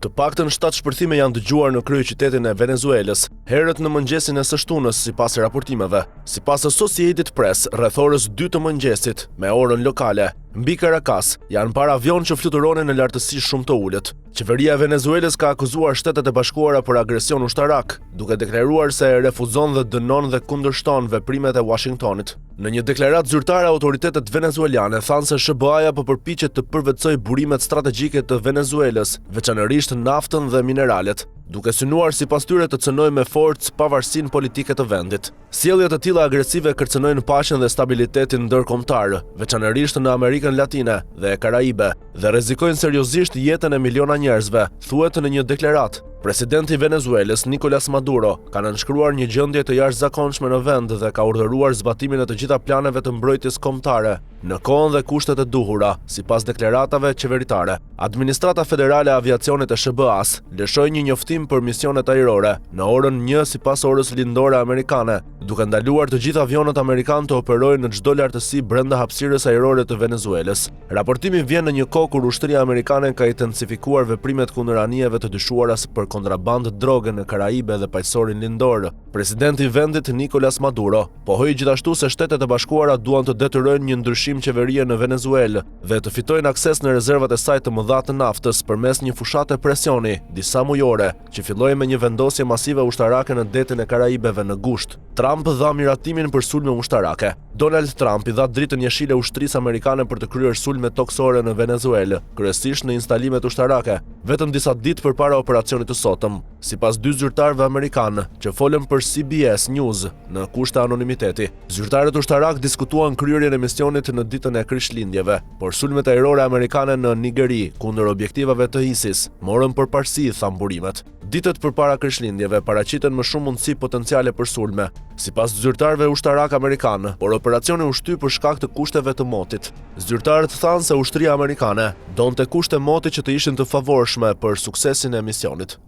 Të paktën 7 shpërthime janë dëgjuar në kryeqytetin e Venezuelës, herët në mëngjesin e së shtunës sipas raportimeve. Sipas Associated Press, rreth orës 2 të mëngjesit, me orën lokale, mbi Caracas janë parë avion që fluturonin në lartësi shumë të ulët. Qeveria e Venezuelës ka akuzuar Shtetet e Bashkuara për agresion ushtarak, duke deklaruar se refuzon dhe dënon dhe kundërshton veprimet e Washingtonit. Në një deklaratë zyrtare, autoritetet venezuelane thanë se SBA-ja po përpiqet të përvetësojë burimet strategjike të Venezuelës, veçanërisht naftën dhe mineralet, duke synuar sipas tyre të cënojë me forcë pavarësinë politike të vendit. Sjelljet e tilla agresive kërcënojnë paqen dhe stabilitetin ndërkombëtar, veçanërisht në Amerikën Latine dhe Karaibe, dhe rrezikojnë seriozisht jetën e miliona njerëzve, thuhet në një deklaratë. Presidenti i Venezuelës, Nicolas Maduro, ka nënshkruar një gjendje të jashtëzakonshme në vend dhe ka urdhëruar zbatimin e të gjitha planeve të mbrojtjes kombëtare, në kohën dhe kushtet e duhura, sipas deklaratave qeveritare. Administrata Federale e Aviacionit e SBA-s lëshoi një njoftim për misionet ajrore në orën 1 sipas orës lindore amerikane, duke ndaluar të gjithë avionët amerikanë të operojnë në çdo lartësi brenda hapësirës ajrore të Venezuelës. Raportimi vjen në një kohë kur ushtria amerikane ka intensifikuar veprimet kundër anijeve të dyshuara për kontrabandë droge në Karaibe dhe paqësorin lindor. Presidenti i vendit Nicolas Maduro pohoi gjithashtu se Shtetet e Bashkuara duan të detyrojnë një ndryshim qeverie në Venezuelë dhe të fitojnë akses në rezervat e saj të mëdha të naftës përmes një fushate presioni disa mujore, që filloi me një vendosje masive ushtarake në detin e Karaibeve në gusht. Trump dha miratimin për sulme ushtarake. Donald Trump i dha dritën jeshile ushtrisë amerikane për të kryer sulme toksore në Venezuelë, kryesisht në instalimet ushtarake, vetëm disa ditë përpara operacionit të sotëm, sipas 2 zyrtarëve amerikanë që folën për CBS News në kushte anonimiteti. Zyrtarët ushtarak diskutuan kryerjen e misionit në ditën e Krishtlindjeve, por sulmet ajrore amerikane në Nigeri kundër objektivave të ISIS morën përparësi, than burimet. Ditët përpara Krishtlindjeve paraqiten më shumë mundësi potenciale për sulme, sipas zyrtarëve ushtarak amerikanë, por operacioni u shty për shkak të kushteve të motit. Zyrtarët thanë se ushtria amerikane donte kushte moti që të ishin të favorshme për suksesin e misionit.